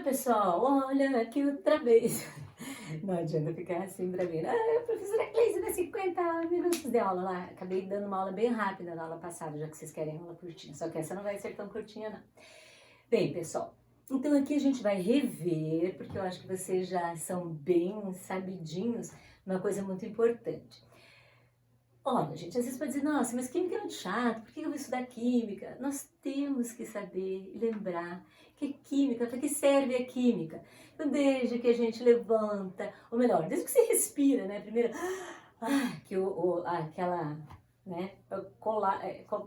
pessoal, olha aqui outra vez. Não adianta ficar assim pra mim. Ah, professora Cleise, né, 50 minutos de aula lá. Acabei dando uma aula bem rápida na aula passada, já que vocês querem aula curtinha. Só que essa não vai ser tão curtinha, não. Bem, pessoal, então aqui a gente vai rever, porque eu acho que vocês já são bem sabidinhos, uma coisa muito importante. Olha, gente, às vezes pode dizer, nossa, mas química é muito chato, por que eu vou estudar química? Nós temos que saber e lembrar que química, para que serve a química? Então, desde que a gente levanta, ou melhor, desde que você respira, né? Primeiro, que aquela, né? Como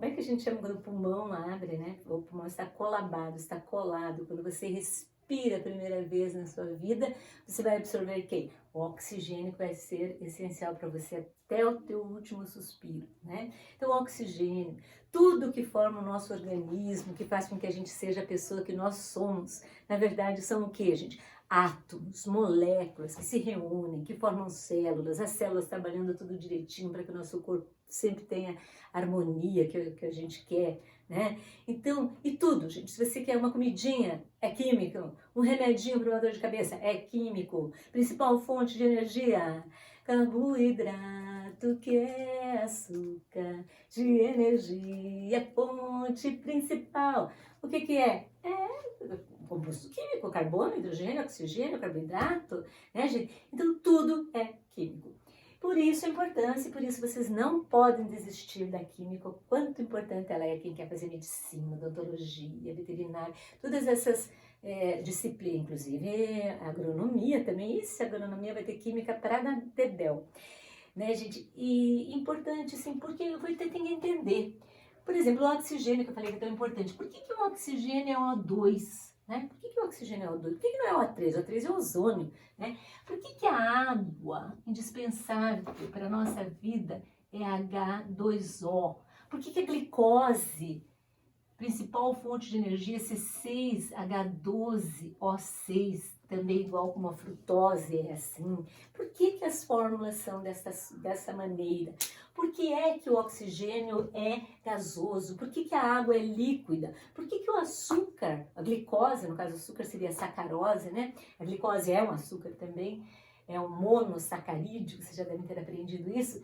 é que a gente chama quando o pulmão abre, né? O pulmão está colabado, está colado. Quando você respira a primeira vez na sua vida, você vai absorver quem? O oxigênio, que vai ser essencial para você até o teu último suspiro, né? Então, o oxigênio, tudo que forma o nosso organismo, que faz com que a gente seja a pessoa que nós somos, na verdade, são o que, gente? Átomos, moléculas que se reúnem, que formam células, as células trabalhando tudo direitinho para que o nosso corpo sempre tenha a harmonia que a gente quer, né? Então, e tudo, gente, se você quer uma comidinha, é químico, um remedinho para uma dor de cabeça, é químico, principal fonte de energia, carboidrato, que é açúcar de energia, fonte principal. O que que é? Composto químico, carbono, hidrogênio, oxigênio, carboidrato, né, gente? Então, tudo é químico. Por isso a importância, e por isso vocês não podem desistir da química, o quanto importante ela é, quem quer fazer medicina, odontologia, veterinária, todas essas disciplinas, inclusive agronomia também, isso, agronomia vai ter química para dar dedéu, né, gente? E importante, assim, porque você tem que entender. Por exemplo, o oxigênio, que eu falei que é tão importante. Por que o oxigênio é O2? Né? Por que o oxigênio é O2? Por que não é O3? O O3 é ozônio. Né? Por que a água, indispensável para a nossa vida, é H2O? Por que a glicose, principal fonte de energia, C6H12O6, também igual como a frutose é assim? Por que as fórmulas são dessa maneira? Por que é que o oxigênio é gasoso? Por que a água é líquida? Por que o açúcar, a glicose, no caso o açúcar seria a sacarose, né? A glicose é um açúcar também, é um monossacarídeo, vocês já devem ter aprendido isso,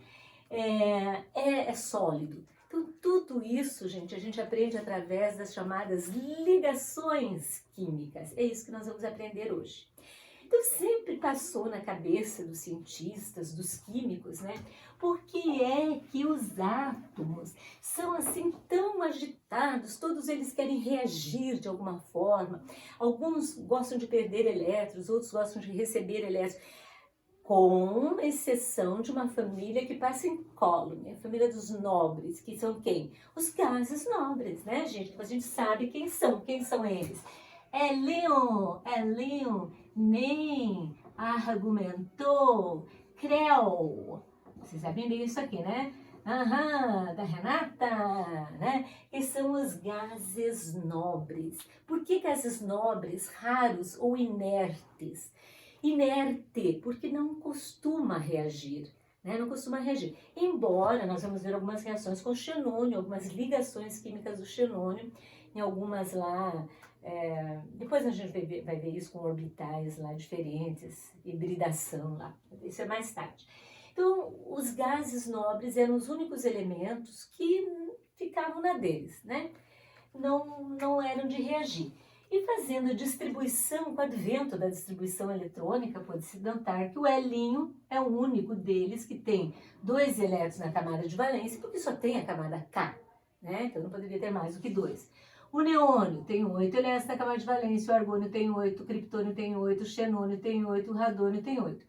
é sólido. Então, tudo isso, gente, a gente aprende através das chamadas ligações químicas. É isso que nós vamos aprender hoje. Então, sempre passou na cabeça dos cientistas, dos químicos, né? Por que é que os átomos são assim tão agitados? Todos eles querem reagir de alguma forma. Alguns gostam de perder elétrons, outros gostam de receber elétrons. Com exceção de uma família que passa incólume, a família dos nobres, que são quem? Os gases nobres, né, gente? A gente sabe quem são eles. Leon nem argumentou, Creu. Vocês sabem bem isso aqui, né? Da Renata, né? Que são os gases nobres. Por que gases nobres, raros ou inertes? Inerte, porque não costuma reagir, né? Não costuma reagir. Embora nós vamos ver algumas reações com xenônio, algumas ligações químicas do xenônio, em algumas lá, depois a gente vai ver isso com orbitais lá diferentes, hibridação lá, isso é mais tarde. Então, os gases nobres eram os únicos elementos que ficavam na deles, né? Não eram de reagir. E fazendo a distribuição, com o advento da distribuição eletrônica, pode-se notar que o Elinho é o único deles que tem 2 elétrons na camada de valência, porque só tem a camada K, né? Então não poderia ter mais do que 2. O neônio tem 8 elétrons na camada de valência, o argônio tem 8, o criptônio tem 8, o xenônio tem 8, o radônio tem 8.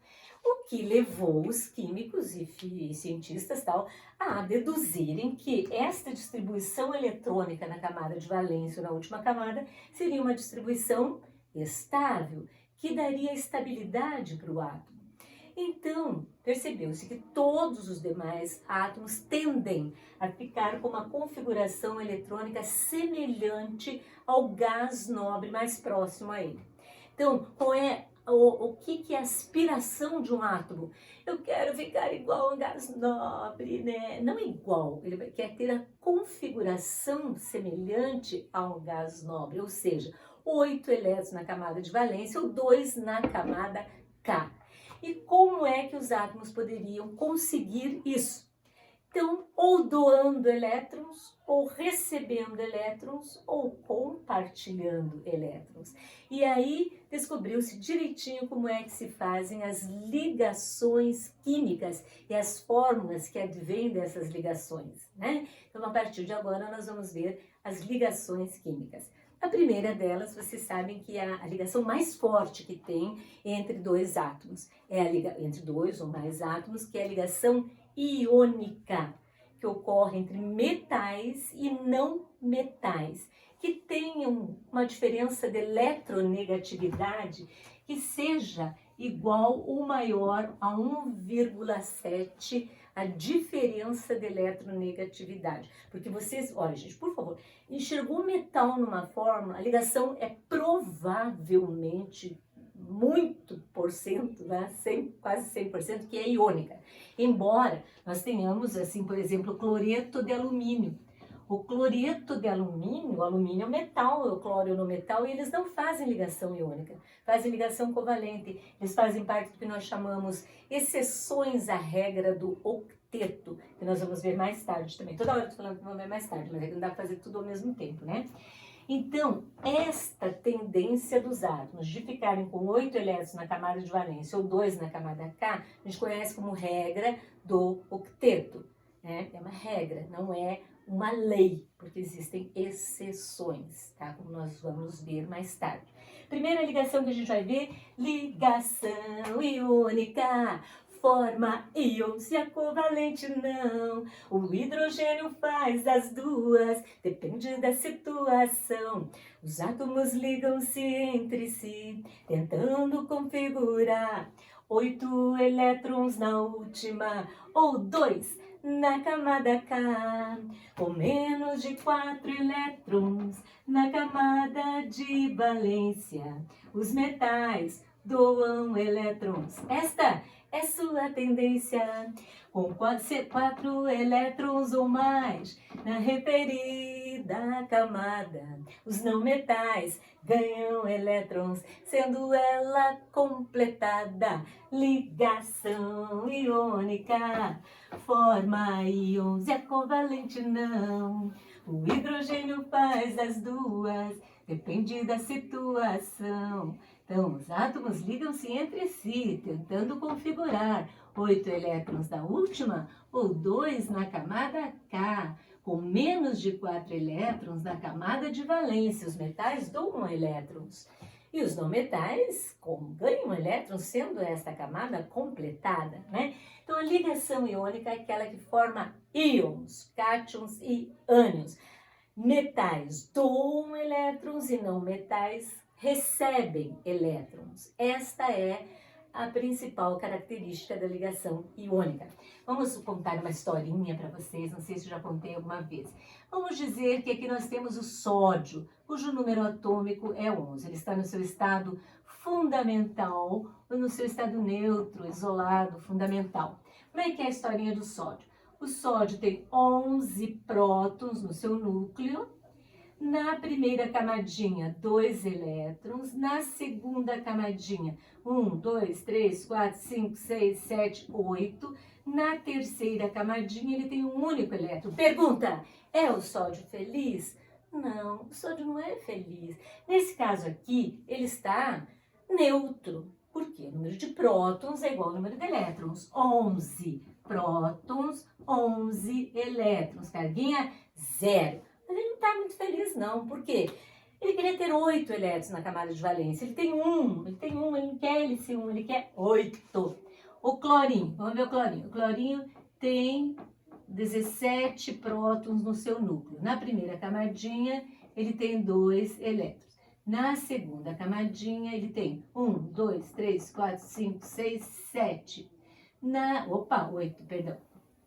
O que levou os químicos e cientistas tal a deduzirem que esta distribuição eletrônica na camada de valência ou na última camada seria uma distribuição estável, que daria estabilidade para o átomo. Então, percebeu-se que todos os demais átomos tendem a ficar com uma configuração eletrônica semelhante ao gás nobre mais próximo a ele. Então, qual é o que é a aspiração de um átomo? Eu quero ficar igual a um gás nobre, né? Não igual, ele quer ter a configuração semelhante a um gás nobre, ou seja, 8 elétrons na camada de valência ou 2 na camada K. E como é que os átomos poderiam conseguir isso? Então, ou doando elétrons, ou recebendo elétrons, ou compartilhando elétrons. E aí descobriu-se direitinho como é que se fazem as ligações químicas e as fórmulas que advêm dessas ligações, né? Então, a partir de agora, nós vamos ver as ligações químicas. A primeira delas, vocês sabem que é a ligação mais forte que tem entre dois átomos. Entre dois ou mais átomos, que é a ligação iônica, que ocorre entre metais e não metais, que tenham uma diferença de eletronegatividade que seja igual ou maior a 1,7 a diferença de eletronegatividade. Porque vocês, olha gente, por favor, enxergou metal numa fórmula, a ligação é provavelmente muito por cento, né? Quase 100%, que é iônica. Embora nós tenhamos, assim, por exemplo, cloreto de alumínio. O cloreto de alumínio, o alumínio é um metal, o cloro é um metal, e eles não fazem ligação iônica, fazem ligação covalente. Eles fazem parte do que nós chamamos exceções à regra do octeto, que nós vamos ver mais tarde também. Toda hora eu estou falando que vamos ver mais tarde, mas é que não dá para fazer tudo ao mesmo tempo, né? Então, esta tendência dos átomos de ficarem com 8 elétrons na camada de valência ou 2 na camada K, a gente conhece como regra do octeto, né? É uma regra, não é uma lei, porque existem exceções, tá? Como nós vamos ver mais tarde. Primeira ligação que a gente vai ver, ligação iônica. Forma íon, se é covalente não. O hidrogênio faz as duas, depende da situação. Os átomos ligam-se entre si, tentando configurar 8 elétrons na última, ou 2 na camada K, com menos de 4 elétrons na camada de valência. Os metais doam elétrons. Esta é sua tendência, com 4 elétrons ou mais na referida camada. Os não metais ganham elétrons, sendo ela completada. Ligação iônica, forma íons, é covalente não. O hidrogênio faz as duas, depende da situação. Então, os átomos ligam-se entre si, tentando configurar 8 elétrons na última ou 2 na camada K, com menos de 4 elétrons na camada de valência. Os metais doam elétrons. E os não metais ganham elétrons, sendo esta camada completada, né? Então, a ligação iônica é aquela que forma íons, cátions e ânions. Metais doam elétrons e não metais recebem elétrons. Esta é a principal característica da ligação iônica. Vamos contar uma historinha para vocês, não sei se eu já contei alguma vez. Vamos dizer que aqui nós temos o sódio, cujo número atômico é 11. Ele está no seu estado fundamental ou no seu estado neutro, isolado, fundamental. Como é que é a historinha do sódio? O sódio tem 11 prótons no seu núcleo. Na primeira camadinha, 2 elétrons. Na segunda camadinha, 1, 2, 3, 4, 5, 6, 7, 8. Na terceira camadinha, ele tem um único elétron. Pergunta, é o sódio feliz? Não, o sódio não é feliz. Nesse caso aqui, ele está neutro. Por quê? O número de prótons é igual ao número de elétrons. 11 prótons, 11 elétrons. Carguinha, 0. Mas ele não está muito feliz não, por quê? Ele queria ter 8 elétrons na camada de valência, ele tem 1, ele não quer hélice 1, ele quer 8. O clorinho, vamos ver o clorinho. O clorinho tem 17 prótons no seu núcleo. Na primeira camadinha, ele tem 2 elétrons. Na segunda camadinha, ele tem 1, 2, 3, 4, 5, 6, 7. 8, perdão.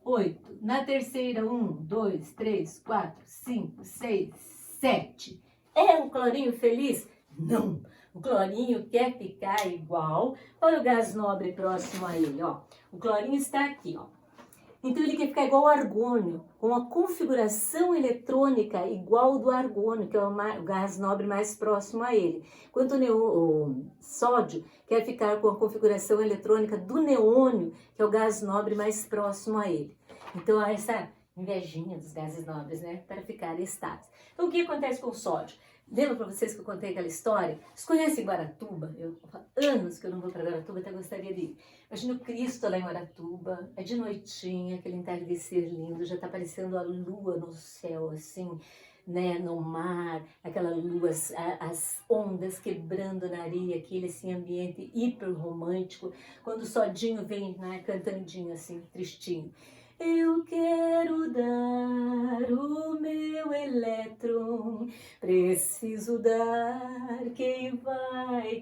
8. Na terceira, 1, 2, 3, 4, 5, 6, 7. É um clorinho feliz? Não. O clorinho quer ficar igual para o gás nobre próximo a ele, ó. O clorinho está aqui, ó. Então ele quer ficar igual ao argônio, com a configuração eletrônica igual ao do argônio, que é o gás nobre mais próximo a ele. Enquanto o sódio quer ficar com a configuração eletrônica do neônio, que é o gás nobre mais próximo a ele. Então há essa invejinha dos gases nobres, né, para ficarem estáveis. Então o que acontece com o sódio? Lembra para vocês que eu contei aquela história? Vocês conhecem Guaratuba? Há anos que eu não vou para Guaratuba, até gostaria de ir. Imagina o Cristo lá em Guaratuba, é de noitinha, aquele entardecer lindo, já está aparecendo a lua no céu, assim, né, no mar, aquela lua, as ondas quebrando na areia, aquele assim, ambiente hiper romântico, quando o Sodinho vem, né, cantandinho assim, tristinho. Eu quero dar o meu elétron, preciso dar, quem vai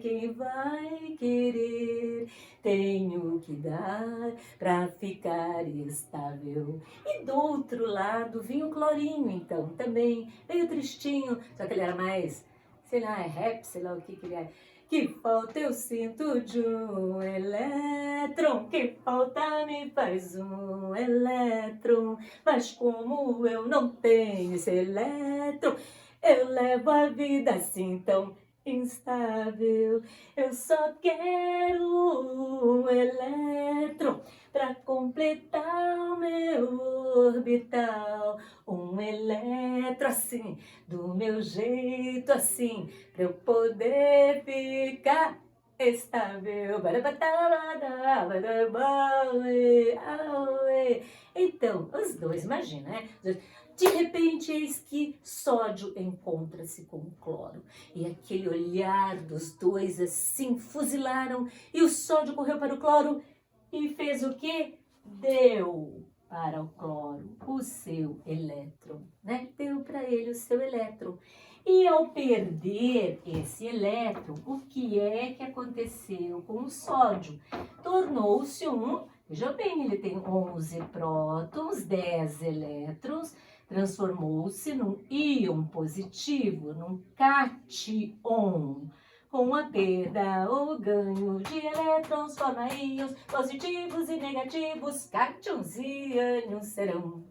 querer, tenho que dar pra ficar estável. E do outro lado vinha o Clorinho, então, também, meio tristinho, só que ele era mais, sei lá, é rap, sei lá o que ele é. Que falta eu sinto de um elétron, que falta me faz um elétron, mas como eu não tenho esse elétron, eu levo a vida assim tão instável. Eu só quero um elétron para completar o meu orbital, um elétron assim, do meu jeito assim, para eu poder ficar estável. Então, os dois, imagina, né? De repente, eis que sódio encontra-se com cloro. E aquele olhar dos dois assim fuzilaram. E o sódio correu para o cloro e fez o quê? Deu para o cloro o seu elétron, né? Deu para ele o seu elétron. E ao perder esse elétron, o que é que aconteceu com o sódio? Tornou-se veja bem, ele tem 11 prótons, 10 elétrons, transformou-se num íon positivo, num cátion. Com a perda ou ganho de elétrons, forma íons positivos e negativos, cátions e ânions serão.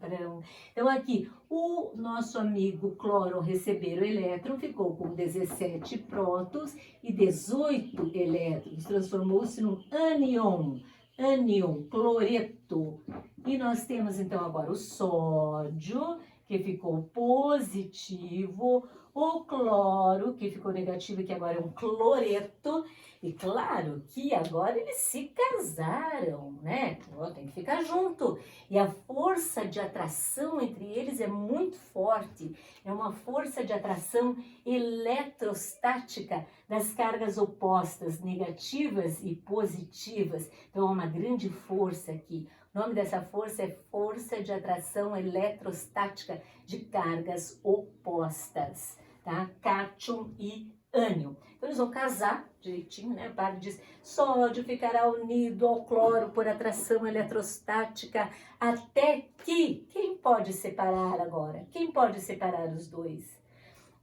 Então aqui, o nosso amigo cloro receber o elétron ficou com 17 prótons e 18 elétrons, transformou-se num ânion, cloreto. E nós temos então agora o sódio, que ficou positivo, o cloro, que ficou negativo, que agora é um cloreto, e claro que agora eles se casaram, né? Tem que ficar junto. E a força de atração entre eles é muito forte, é uma força de atração eletrostática das cargas opostas, negativas e positivas. Então, é uma grande força aqui. O nome dessa força é força de atração eletrostática de cargas opostas, tá? Cátion e ânion. Então eles vão casar direitinho, né? O padre diz, sódio ficará unido ao cloro por atração eletrostática até que... Quem pode separar agora? Quem pode separar os dois?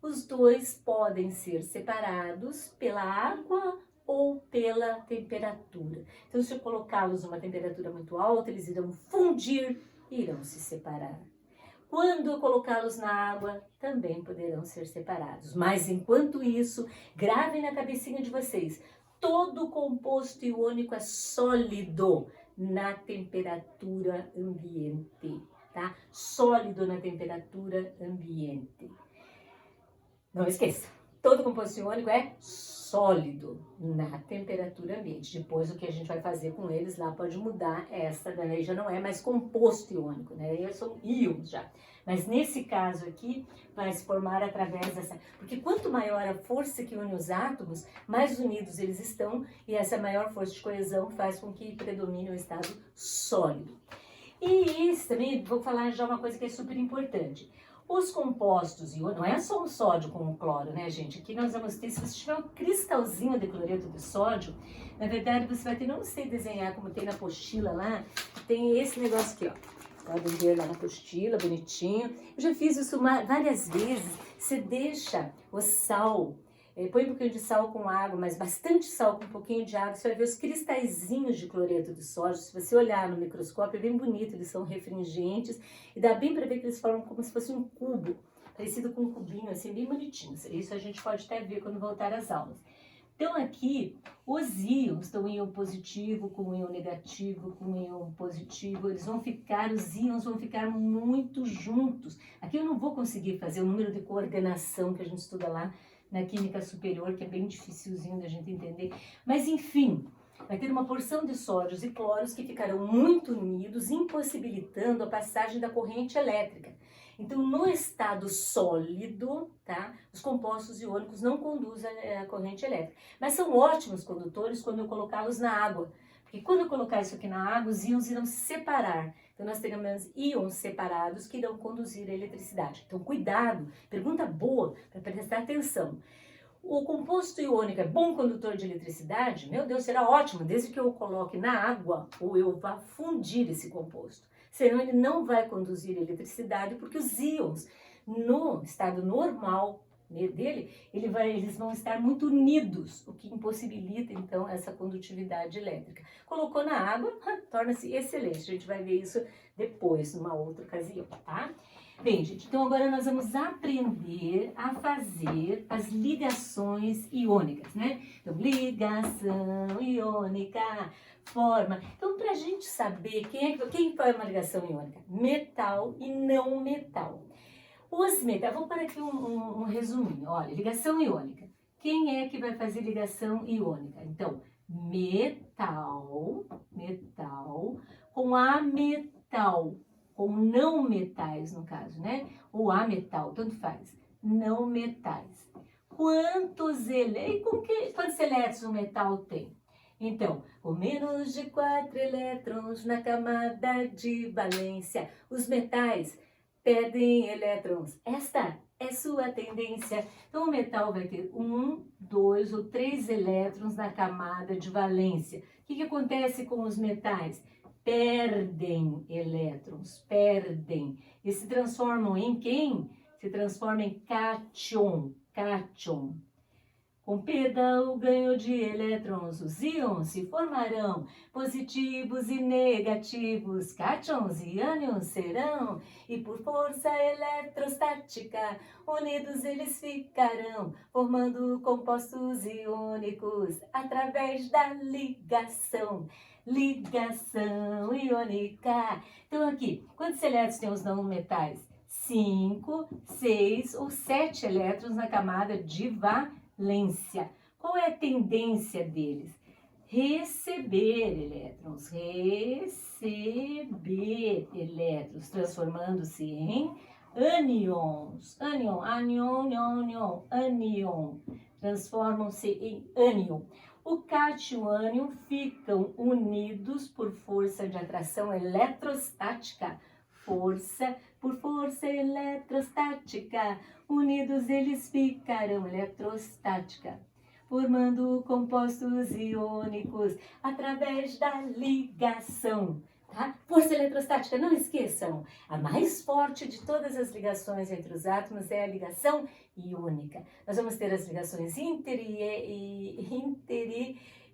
Os dois podem ser separados pela água ou pela temperatura. Então, se eu colocá-los numa temperatura muito alta, eles irão fundir e irão se separar. Quando eu colocá-los na água, também poderão ser separados. Mas, enquanto isso, gravem na cabecinha de vocês, todo composto iônico é sólido na temperatura ambiente, tá? Sólido na temperatura ambiente. Não esqueça, todo composto iônico é sólido na temperatura ambiente. Depois, o que a gente vai fazer com eles lá pode mudar. Essa daí já não é mais composto iônico, né? Eles são íons já. Mas nesse caso aqui, vai se formar através dessa... Porque quanto maior a força que une os átomos, mais unidos eles estão, e essa maior força de coesão faz com que predomine o estado sólido. E isso também, vou falar já uma coisa que é super importante. Os compostos iônicos, não é só o sódio com o cloro, né, gente? Aqui nós vamos ter, se você tiver um cristalzinho de cloreto de sódio, na verdade você vai ter, não sei desenhar como tem na apostila lá, tem esse negócio aqui, ó. Podem ver lá na apostila, bonitinho. Eu já fiz isso várias vezes. Você deixa o sal põe um pouquinho de sal com água, mas bastante sal com um pouquinho de água, você vai ver os cristalzinhos de cloreto de sódio. Se você olhar no microscópio, é bem bonito, eles são refringentes e dá bem para ver que eles formam como se fosse um cubo, parecido com um cubinho, assim, bem bonitinho. Isso a gente pode até ver quando voltar às aulas. Então aqui, os íons estão íon positivo com íon negativo, com íon positivo, os íons vão ficar muito juntos. Aqui eu não vou conseguir fazer o número de coordenação que a gente estuda lá na química superior, que é bem dificilzinho da gente entender. Mas enfim, vai ter uma porção de sódios e cloros que ficarão muito unidos, impossibilitando a passagem da corrente elétrica. Então, no estado sólido, tá, os compostos iônicos não conduzem a corrente elétrica, mas são ótimos condutores quando eu colocá-los na água, porque quando eu colocar isso aqui na água, os íons irão se separar. Então, nós teremos íons separados que irão conduzir a eletricidade. Então, cuidado, pergunta boa, para prestar atenção. O composto iônico é bom condutor de eletricidade? Meu Deus, será ótimo, desde que eu o coloque na água ou eu vá fundir esse composto. Senão ele não vai conduzir eletricidade, porque os íons, no estado normal dele, eles vão estar muito unidos, o que impossibilita, então, essa condutividade elétrica. Colocou na água, torna-se excelente. A gente vai ver isso depois, numa outra ocasião, tá? Bem, gente, então agora nós vamos aprender a fazer as ligações iônicas, né? Então, ligação iônica, forma. Então, para a gente saber quem faz uma ligação iônica? Metal e não metal. Os metais, vamos para aqui um resuminho. Olha, ligação iônica. Quem é que vai fazer ligação iônica? Então, metal com ametal, com não metais no caso, né? Ou ametal, tanto faz. Não metais. Quantos elétrons o metal tem? Então, com menos de 4 elétrons na camada de valência, os metais perdem elétrons. Esta é sua tendência. Então, o metal vai ter 1, 2 ou 3 elétrons na camada de valência. O que acontece com os metais? Perdem elétrons, perdem. E se transformam em quem? Se transformam em cátion. Com perda ou ganho de elétrons, os íons se formarão positivos e negativos, cátions e ânions serão, e por força eletrostática, unidos eles ficarão, formando compostos iônicos através da ligação. Ligação iônica. Então aqui, quantos elétrons tem os não metais? 5, 6 ou 7 elétrons na camada de valência. Qual é a tendência deles? Receber elétrons, transformando-se em ânions. Ânion, transformam-se em ânion. O cátion e o ânion ficam unidos por força de atração eletrostática. Por força eletrostática, unidos eles ficarão eletrostática, formando compostos iônicos através da ligação. Tá? Força eletrostática, não esqueçam, a mais forte de todas as ligações entre os átomos é a ligação iônica. Nós vamos ter as ligações inter e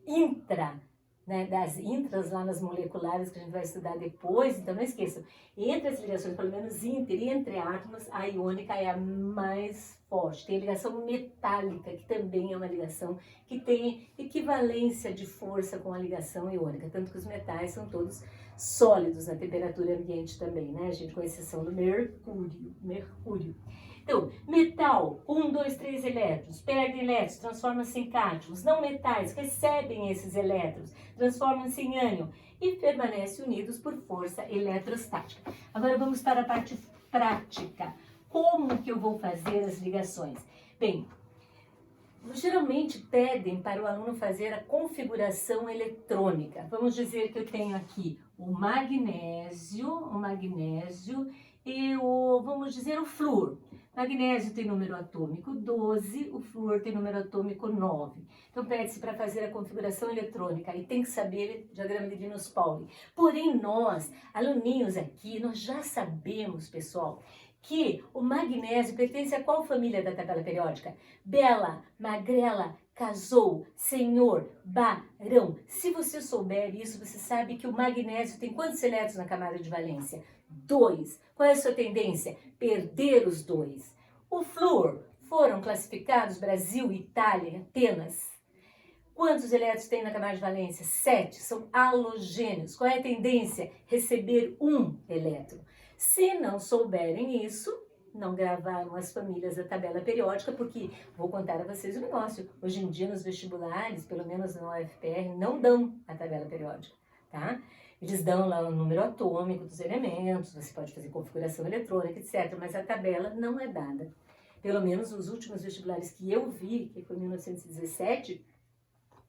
intra, né, das intras lá nas moleculares que a gente vai estudar depois, então não esqueçam, entre as ligações, pelo menos inter e entre átomos, a iônica é a mais forte. Tem a ligação metálica, que também é uma ligação que tem equivalência de força com a ligação iônica, tanto que os metais são todos sólidos na temperatura ambiente também, né, gente, com exceção do mercúrio. Então, metal, 1, 2, 3 elétrons, perdem elétrons, transformam-se em cátions. Não metais recebem esses elétrons, transformam-se em ânion e permanecem unidos por força eletrostática. Agora vamos para a parte prática. Como que eu vou fazer as ligações? Bem, geralmente pedem para o aluno fazer a configuração eletrônica. Vamos dizer que eu tenho aqui o magnésio e vamos dizer, o flúor. Magnésio tem número atômico 12, o flúor tem número atômico 9. Então, pede-se para fazer a configuração eletrônica e tem que saber o diagrama de Linus-Pauling. Porém, nós, aluninhos aqui, nós já sabemos, pessoal, que o magnésio pertence a qual família da tabela periódica? Bela, magrela, casou, senhor, barão. Se você souber isso, você sabe que o magnésio tem quantos elétrons na camada de valência? 2. Qual é a sua tendência? Perder os 2. O flúor, foram classificados Brasil, Itália, Atenas. Quantos elétrons tem na camada de valência? 7. São halogênios. Qual é a tendência? Receber um elétron. Se não souberem isso, não gravaram as famílias da tabela periódica, porque vou contar a vocês um negócio. Hoje em dia, nos vestibulares, pelo menos no UFPR, não dão a tabela periódica, tá? Eles dão lá o número atômico dos elementos, você pode fazer configuração eletrônica, etc. Mas a tabela não é dada. Pelo menos nos últimos vestibulares que eu vi, que foi em 1917,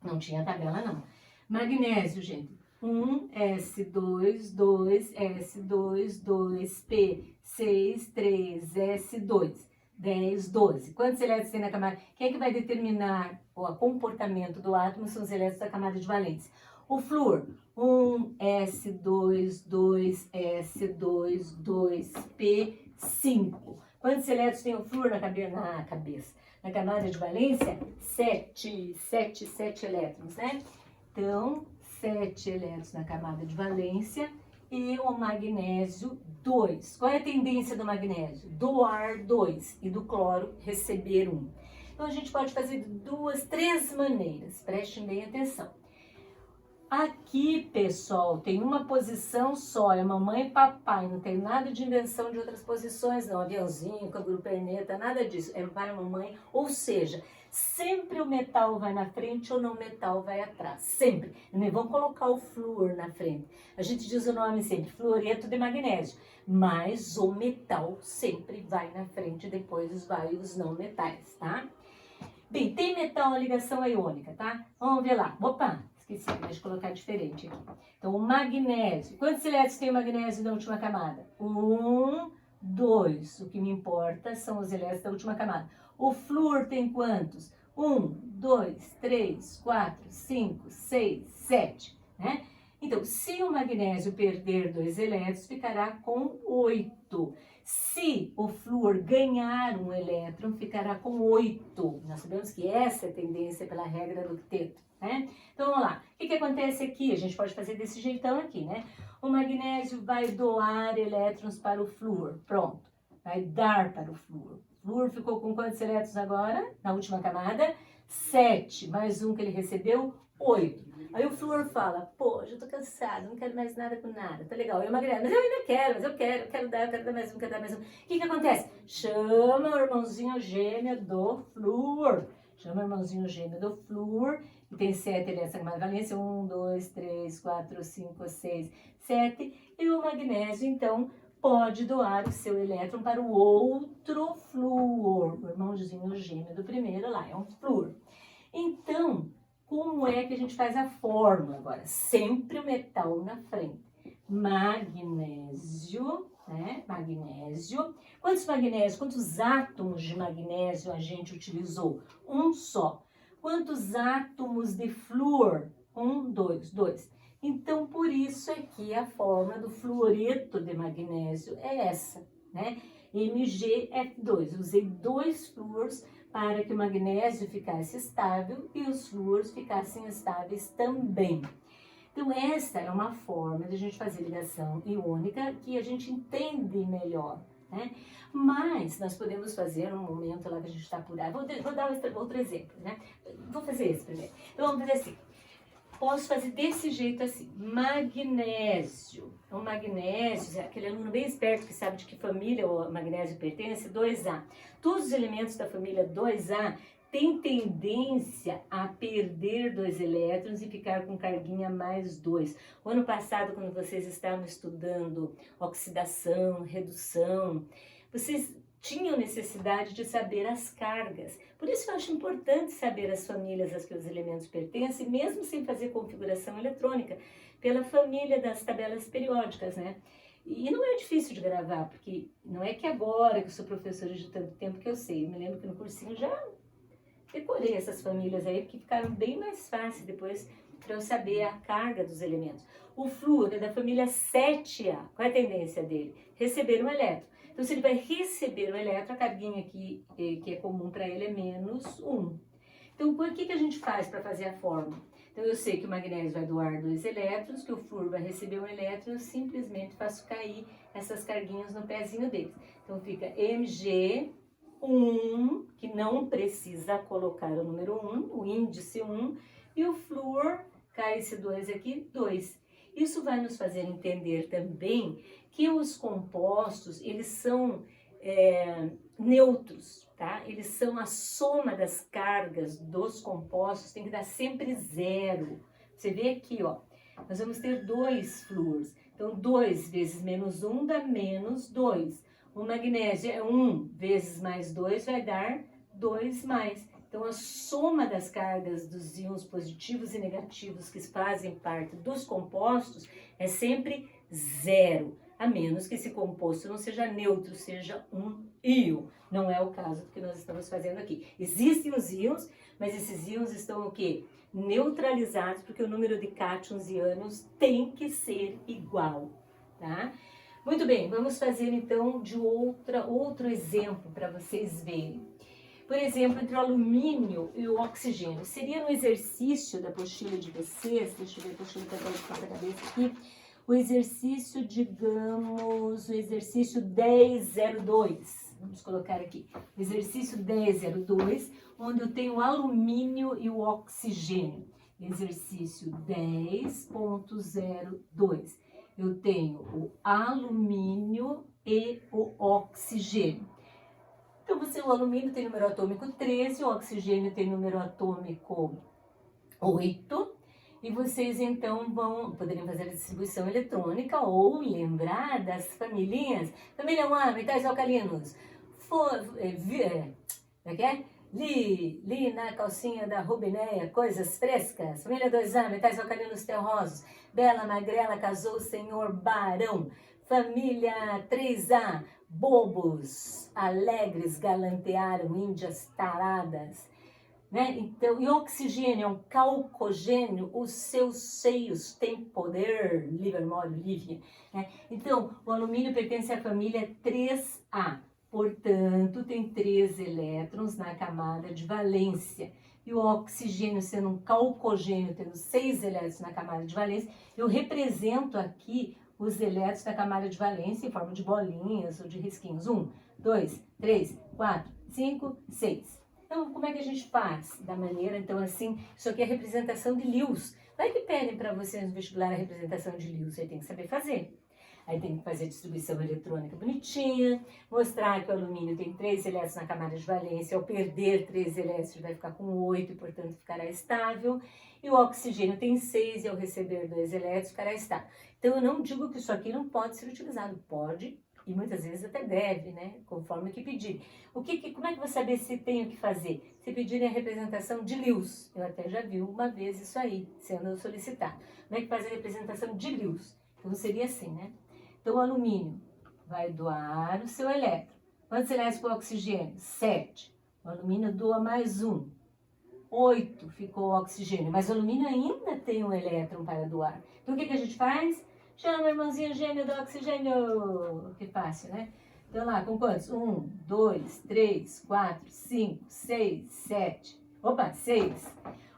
não tinha tabela não. Magnésio, gente. 1S2, 2S2, 2P6, 3S2, 10, 12. Quantos elétrons tem na camada? Quem é que vai determinar o comportamento do átomo? São os elétrons da camada de valência. O flúor, 1S2, 2S2, 2P5. Quantos elétrons tem o flúor na cabeça? Na camada de valência, 7 elétrons, né? Então, 7 elétrons na camada de valência e o magnésio 2. Qual é a tendência do magnésio? Doar 2 e do cloro receber 1. Então, a gente pode fazer de 3 maneiras. Prestem bem atenção. Aqui, pessoal, tem uma posição só, é mamãe e papai, não tem nada de invenção de outras posições, não. Aviãozinho, canguru perneta, nada disso. É pai e mamãe, ou seja, sempre o metal vai na frente ou não o metal vai atrás, sempre. Não vão colocar o flúor na frente. A gente diz o nome sempre, fluoreto de magnésio, mas o metal sempre vai na frente, depois vai os não metais, tá? Bem, tem metal na ligação iônica, tá? Vamos ver lá. Opa! Esqueci, deixa eu colocar diferente aqui. Então, o magnésio. Quantos elétrons tem o magnésio na última camada? 1, 2. O que me importa são os elétrons da última camada. O flúor tem quantos? 1, 2, 3, 4, 5, 6, 7. Né? Então, se o magnésio perder 2 elétrons, ficará com 8. Se o flúor ganhar um elétron, ficará com 8. Nós sabemos que essa é a tendência pela regra do octeto. Né? Então, vamos lá. O que acontece aqui? A gente pode fazer desse jeitão aqui, né? O magnésio vai doar elétrons para o flúor. Pronto. Vai dar para o flúor. O flúor ficou com quantos elétrons agora? Na última camada? 7. Mais um que ele recebeu? 8. Aí o flúor fala, pô, já tô cansado, não quero mais nada com nada. Tá legal. E o magnésio, mas eu ainda quero, mas eu quero dar mais um, quero dar mais um. O que acontece? Chama o irmãozinho gêmeo do flúor. Chama o irmãozinho gêmeo do flúor. E tem 7 elétrons na camada de valência, 1, 2, 3, 4, 5, 6, 7. E o magnésio, então, pode doar o seu elétron para o outro flúor. O irmãozinho gêmeo do primeiro lá, é um flúor. Então, como é que a gente faz a fórmula agora? Sempre o metal na frente. Magnésio, né? Magnésio. Quantos átomos de magnésio a gente utilizou? Um só. Quantos átomos de flúor? 1, 2, 2. Então, por isso aqui a fórmula do fluoreto de magnésio é essa, né? MgF2. Usei 2 flúors para que o magnésio ficasse estável e os flúors ficassem estáveis também. Então, essa é uma forma de a gente fazer ligação iônica que a gente entende melhor, né? Mas nós podemos fazer um momento lá que a gente está por aí. Vou dar outro exemplo, né? Vou fazer esse primeiro. Então, vamos fazer assim. Posso fazer desse jeito assim, magnésio. Então, magnésio, aquele aluno bem esperto que sabe de que família o magnésio pertence, 2A. Todos os elementos da família 2A têm tendência a perder 2 elétrons e ficar com carguinha mais 2. O ano passado, quando vocês estavam estudando oxidação, redução, vocês tinham necessidade de saber as cargas. Por isso eu acho importante saber as famílias às que os elementos pertencem, mesmo sem fazer configuração eletrônica, pela família das tabelas periódicas, né? E não é difícil de gravar, porque não é que agora que eu sou professora de tanto tempo que eu sei. Eu me lembro que no cursinho já decorei essas famílias aí, porque ficaram bem mais fáceis depois para eu saber a carga dos elementos. O flúor é da família 7A. Qual é a tendência dele? Receber um elétron. Então, se ele vai receber o elétron, a carguinha aqui, que é comum para ele, é -1. Então, o que a gente faz para fazer a fórmula? Então, eu sei que o magnésio vai doar 2 elétrons, que o flúor vai receber um elétron, eu simplesmente faço cair essas carguinhas no pezinho deles. Então, fica Mg1, que não precisa colocar o número 1, o índice 1, e o flúor, cai esse 2 aqui, 2. Isso vai nos fazer entender também que os compostos, eles são neutros, tá? Eles são a soma das cargas dos compostos, tem que dar sempre 0. Você vê aqui, ó, nós vamos ter 2 flúors. Então, 2 vezes -1 dá -2. O magnésio é 1 vezes mais 2 vai dar 2 mais. Então, a soma das cargas dos íons positivos e negativos que fazem parte dos compostos é sempre 0, a menos que esse composto não seja neutro, seja um íon. Não é o caso do que nós estamos fazendo aqui. Existem os íons, mas esses íons estão o quê? Neutralizados, porque o número de cátions e ânions tem que ser igual, tá? Muito bem, vamos fazer então de outro exemplo para vocês verem. Por exemplo, entre o alumínio e o oxigênio. Seria no exercício da apostila de vocês, deixa eu ver a apostila que eu estou com a cabeça aqui, o exercício, digamos, o exercício 1002. Vamos colocar aqui, o exercício 1002, onde eu tenho o alumínio e o oxigênio. Exercício 10.02. Eu tenho o alumínio e o oxigênio. Então, o alumínio tem número atômico 13, o oxigênio tem número atômico 8. E vocês, então, poderiam fazer a distribuição eletrônica ou lembrar das famílias. Família 1, metais alcalinos. Li na calcinha da Rubinéia, coisas frescas. Família 2A, metais alcalinos terrosos. Bela Magrela casou o senhor Barão. Família 3A, bobos, alegres galantearam índias taradas, né? Então, e oxigênio é um calcogênio, os seus seios têm poder, Livermore, Lívia, né? Então, o alumínio pertence à família 3A, portanto, tem 3 elétrons na camada de valência. E o oxigênio, sendo um calcogênio, tendo 6 elétrons na camada de valência, eu represento aqui os elétrons da camada de valência em forma de bolinhas ou de risquinhos. 1, 2, 3, 4, 5, 6. Então, como é que a gente faz? Da maneira, então, assim, isso aqui é a representação de Lewis. Vai que pedem para vocês no vestibular a representação de Lewis, você tem que saber fazer. Aí tem que fazer a distribuição eletrônica bonitinha, mostrar que o alumínio tem 3 elétrons na camada de valência, ao perder 3 elétrons vai ficar com 8 e, portanto, ficará estável. E o oxigênio tem 6 e ao receber 2 elétrons ficará estável. Então, eu não digo que isso aqui não pode ser utilizado. Pode, e muitas vezes até deve, né? Conforme o que pedir. Como é que eu vou saber se tenho que fazer? Se pedirem a representação de Lewis. Eu até já vi uma vez isso aí, sendo solicitado. Como é que faz a representação de Lewis? Então, seria assim, né? Então, o alumínio vai doar o seu elétron. Quantos elétrons para o oxigênio? 7. O alumínio doa mais 1. 8 ficou o oxigênio. Mas o alumínio ainda tem um elétron para doar. Então, o que a gente faz? Chama o irmãozinho gêmeo do oxigênio. Que fácil, né? Então, lá, com quantos? 1, 2, 3, 4, 5, 6, 7. Opa, 6.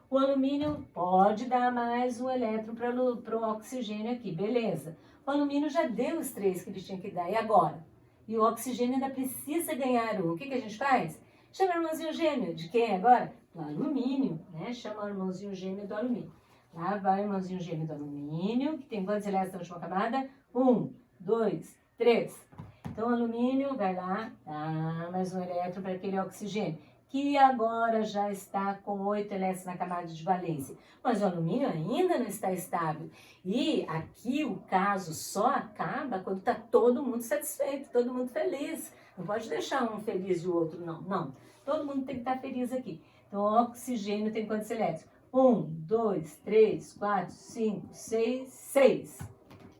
O alumínio pode dar mais um elétron para o oxigênio aqui. Beleza. O alumínio já deu os 3 que ele tinha que dar. E agora? E o oxigênio ainda precisa ganhar 1. O que a gente faz? Chama o irmãozinho gêmeo. De quem agora? Do alumínio, né? Chama o irmãozinho gêmeo do alumínio. Lá vai o irmãozinho gêmeo do alumínio, que tem quantos elétrons na última camada? 1, 2, 3. Então, o alumínio vai lá, dá mais um elétron para aquele oxigênio, que agora já está com 8 elétrons na camada de valência. Mas o alumínio ainda não está estável. E aqui o caso só acaba quando está todo mundo satisfeito, todo mundo feliz. Não pode deixar um feliz e o outro não. Não, todo mundo tem que estar feliz aqui. Então, o oxigênio tem quantos elétrons? 1, 2, 3, 4, 5, 6, 6.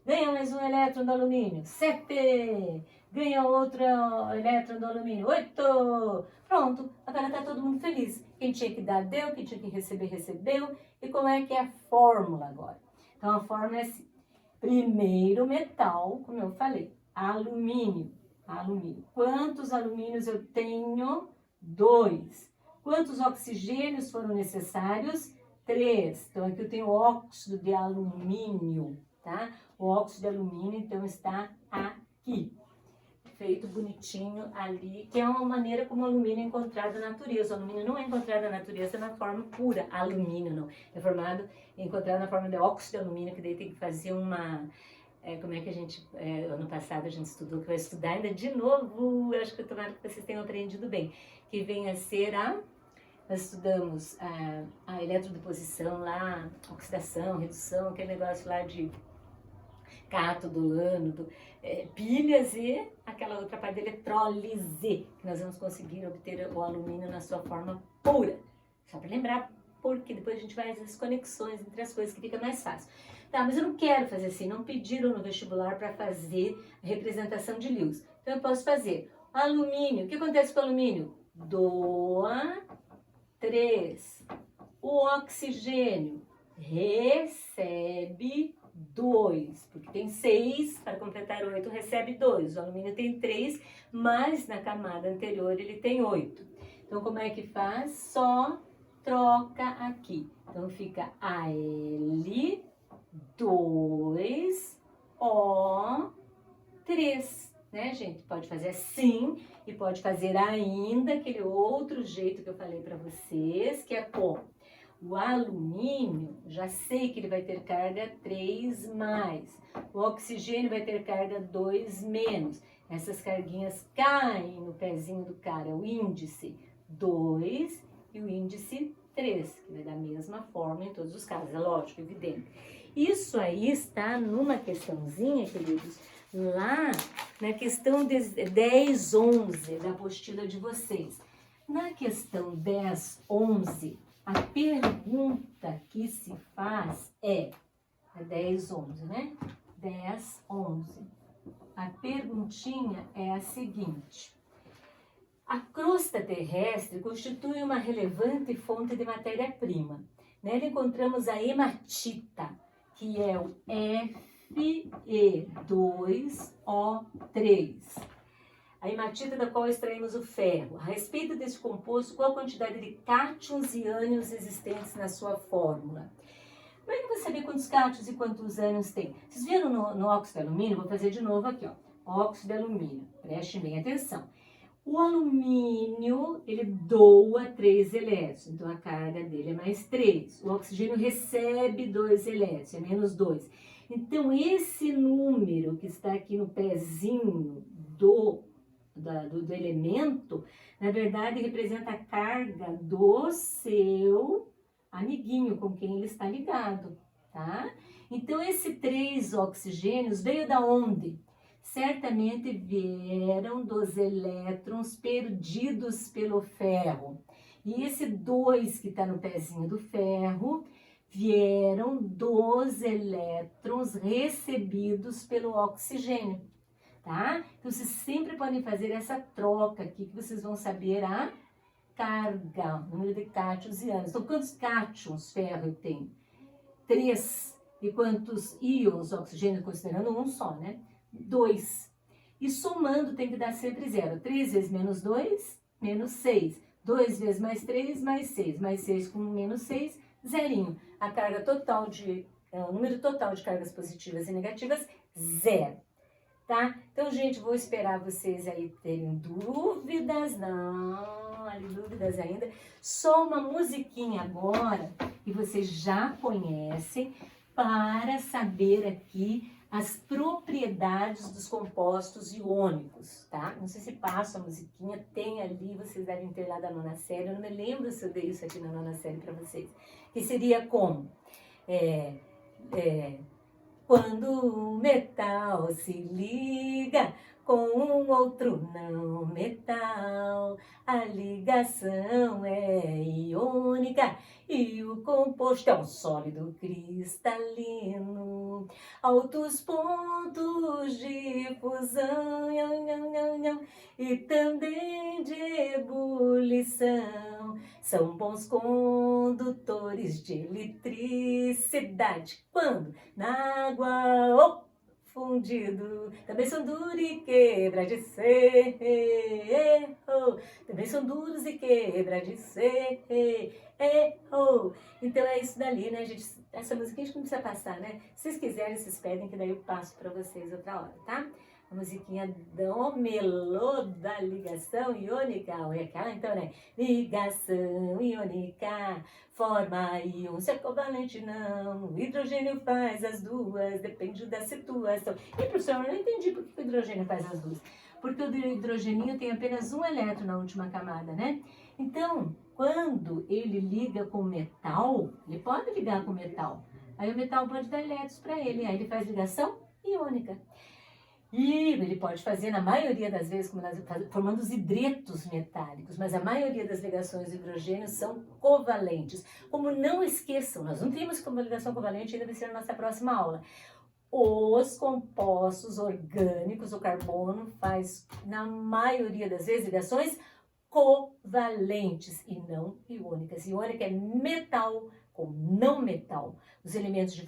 Ganha mais um elétron do alumínio. 7. Ganha outro elétron do alumínio. 8. Pronto, agora está todo mundo feliz. Quem tinha que dar, deu. Quem tinha que receber, recebeu. E como é que é a fórmula agora? Então, a fórmula é assim. Primeiro metal, como eu falei, alumínio. alumínio. Quantos alumínios eu tenho? 2. Quantos oxigênios foram necessários? 3. Então, aqui eu tenho óxido de alumínio, tá? O óxido de alumínio, então, está aqui. Feito bonitinho ali, que é uma maneira como o alumínio é encontrado na natureza. O alumínio não é encontrado na natureza na forma pura, alumínio não. É encontrado na forma de óxido de alumínio, que daí tem que fazer uma... como é que a gente, ano passado a gente estudou, que vai estudar ainda de novo, eu acho que tomara que vocês tenham aprendido bem, que vem a ser nós estudamos a eletrodeposição lá, oxidação, redução, aquele negócio lá de cátodo, ânodo, pilhas e aquela outra parte de eletrólise, que nós vamos conseguir obter o alumínio na sua forma pura. Só para lembrar, porque depois a gente vai fazer as conexões entre as coisas que fica mais fácil. Tá, mas eu não quero fazer assim, não pediram no vestibular para fazer a representação de Lewis. Então eu posso fazer alumínio. O que acontece com o alumínio? Doa 3. O oxigênio recebe 2, porque tem 6, para completar 8, recebe 2. O alumínio tem 3, mas na camada anterior ele tem 8. Então como é que faz? Só troca aqui. Então fica Al2O3, né, gente? Pode fazer assim e pode fazer ainda aquele outro jeito que eu falei para vocês, que é com o alumínio, já sei que ele vai ter carga 3+, o oxigênio vai ter carga 2-. Essas carguinhas caem no pezinho do cara, o índice 2 e o índice 3, que vai da mesma forma em todos os casos, é lógico, evidente. Isso aí está numa questãozinha, queridos, lá na questão 10-11 da apostila de vocês. Na questão 10-11, a pergunta que se faz é 10-11, né? 10-11. A perguntinha é a seguinte: a crosta terrestre constitui uma relevante fonte de matéria-prima. Nela encontramos a hematita, que é o Fe2O3. A hematita da qual extraímos o ferro. A respeito desse composto, qual a quantidade de cátions e ânions existentes na sua fórmula? Como é que eu vou saber quantos cátions e quantos ânions tem? Vocês viram no óxido de alumínio? Vou fazer de novo aqui, ó. Óxido de alumínio. Prestem bem atenção. O alumínio, ele doa 3 elétrons, então a carga dele é mais 3. O oxigênio recebe 2 elétrons, é menos 2. Então, esse número que está aqui no pezinho do elemento, na verdade, representa a carga do seu amiguinho com quem ele está ligado, tá? Então, esse 3 oxigênios veio da onde? Certamente vieram dos elétrons perdidos pelo ferro. E esse 2 que está no pezinho do ferro, vieram dos elétrons recebidos pelo oxigênio. Tá? Então, vocês sempre podem fazer essa troca aqui, que vocês vão saber a carga, o número de cátions e ânions. Então, quantos cátions ferro eu tenho? 3. E quantos íons oxigênio, considerando um só, né? 2. E somando tem que dar sempre 0. 3 vezes menos 2, menos 6. 2 vezes mais 3, mais 6. Mais 6 com menos 6, zerinho. A carga total o número total de cargas positivas e negativas, 0. Tá? Então, gente, vou esperar vocês aí terem dúvidas. Não, ali dúvidas ainda. Só uma musiquinha agora, que vocês já conhecem, para saber aqui as propriedades dos compostos iônicos, tá? Não sei se passa a musiquinha, tem ali, vocês devem ter lá da 9ª série, eu não me lembro se eu dei isso aqui na 9ª série para vocês. Que seria como? Quando o metal se liga com um outro não metal, a ligação é iônica e o composto é um sólido cristalino. Altos pontos de fusão e também de ebulição são bons condutores de eletricidade. Quando? Na água ou fundido. Também são duros e quebra de ser. Também são duros e quebra de ser. Então é isso dali, né, gente? Essa musiquinha a gente não precisa passar, né? Se vocês quiserem, vocês pedem que daí eu passo pra vocês outra hora, tá? A musiquinha do melô da ligação iônica. É aquela então, né? Ligação iônica forma íon, se é covalente não. O hidrogênio faz as duas, depende da situação. E professor, eu não entendi por que o hidrogênio faz as duas. Porque o hidrogeninho tem apenas um elétron na última camada, né? Então, quando ele liga com metal, ele pode ligar com metal. Aí o metal pode dar elétrons para ele, aí ele faz ligação iônica. E ele pode fazer, na maioria das vezes, formando os hidretos metálicos, mas a maioria das ligações de hidrogênio são covalentes. Como não esqueçam, nós não temos como ligação covalente, ainda vai ser na nossa próxima aula. Os compostos orgânicos, o carbono faz, na maioria das vezes, ligações covalentes e não iônicas. Iônica é metal com não metal. Os elementos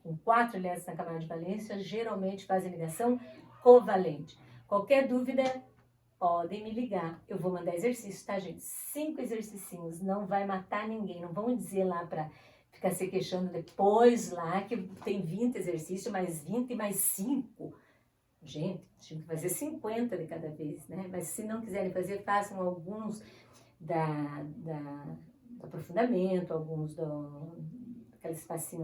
com 4 elétrons na camada de valência geralmente fazem ligação covalente. Qualquer dúvida, podem me ligar. Eu vou mandar exercícios, tá, gente? 5 exercicinhos, não vai matar ninguém. Não vão dizer lá para ficar se queixando depois lá que tem 20 exercícios, mais 20 e mais 5. Gente, tinha que fazer 50 de cada vez, né? Mas se não quiserem fazer, façam alguns do aprofundamento, alguns daquele espacinho